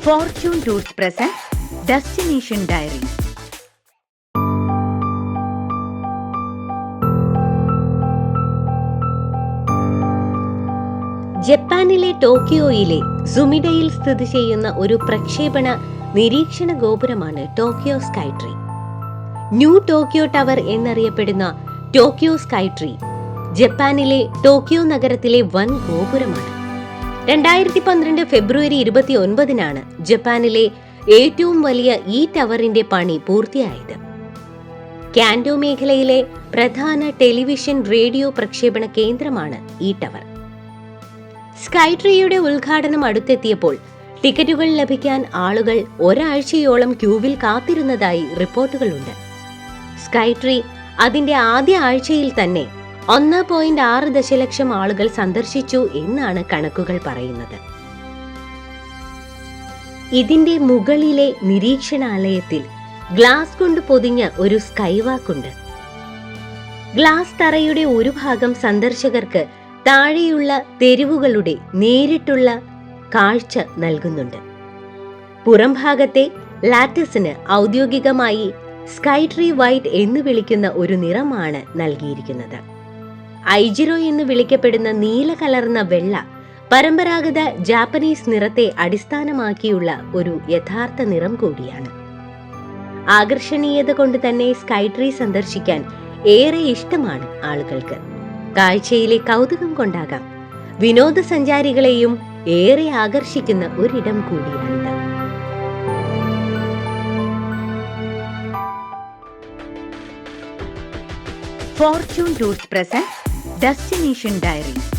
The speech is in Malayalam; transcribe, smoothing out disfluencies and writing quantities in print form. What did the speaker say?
Fortune Tours presents Destination Diary. ജപ്പാനിലെ ടോക്കിയോയിലെ സുമിഡയിൽ സ്ഥിതി ചെയ്യുന്ന ഒരു പ്രക്ഷേപണ നിരീക്ഷണ ഗോപുരമാണ് ടോക്കിയോ സ്കൈട്രീ. ന്യൂ ടോക്കിയോ ടവർ എന്നറിയപ്പെടുന്ന ടോക്കിയോ സ്കൈട്രീ ജപ്പാനിലെ ടോക്കിയോ നഗരത്തിലെ വൻ ഗോപുരമാണ്. 2012 ഫെബ്രുവരി 29 ജപ്പാനിലെ ഏറ്റവും വലിയ ഈ ടവറിന്റെ പണി പൂർത്തിയായത്. കാൻഡോ മേഖലയിലെ പ്രധാന ടെലിവിഷൻ റേഡിയോ പ്രക്ഷേപണ കേന്ദ്രമാണ് ഈ ടവർ. സ്കൈട്രീയുടെ ഉദ്ഘാടനം അടുത്തെത്തിയപ്പോൾ ടിക്കറ്റുകൾ ലഭിക്കാൻ ആളുകൾ ഒരാഴ്ചയോളം ക്യൂവിൽ കാത്തിരുന്നതായി റിപ്പോർട്ടുകളുണ്ട്. സ്കൈട്രീ അതിന്റെ ആദ്യ ആഴ്ചയിൽ തന്നെ 1.6 ദശലക്ഷം ആളുകൾ സന്ദർശിച്ചു എന്നാണ് കണക്കുകൾ പറയുന്നത്. ഇതിന്റെ മുകളിലെ നിരീക്ഷണാലയത്തിൽ ഗ്ലാസ് കൊണ്ട് പൊതിഞ്ഞ ഒരു സ്കൈവാക്കുണ്ട്. ഗ്ലാസ് തറയുടെ ഒരു ഭാഗം സന്ദർശകർക്ക് താഴെയുള്ള തെരുവുകളുടെ നേരിട്ടുള്ള കാഴ്ച നൽകുന്നുണ്ട്. പുറം ഭാഗത്തെ ലാറ്റിസിന് ഔദ്യോഗികമായി സ്കൈട്രീ വൈറ്റ് എന്ന് വിളിക്കുന്ന ഒരു നിറമാണ് നൽകിയിരിക്കുന്നത്. ഐജിറോ എന്ന് വിളിക്കപ്പെടുന്ന നീല കലർന്ന വെള്ള പരമ്പരാഗത ജാപ്പനീസ് നിറത്തെ അടിസ്ഥാനമാക്കിയുള്ള ഒരു യഥാർത്ഥ നിറം കൂടിയാണ്. ആകർഷണീയത കൊണ്ട് തന്നെ സ്കൈട്രീ സന്ദർശിക്കാൻ ഏറെ ഇഷ്ടമാണ് ആളുകൾക്ക്. കാഴ്ചയിലെ കൗതുകം കൊണ്ടാകാം വിനോദസഞ്ചാരികളെയും ഏറെ ആകർഷിക്കുന്ന ഒരിടം കൂടിയാണിത്. Fortune Tours presents Destination Diary.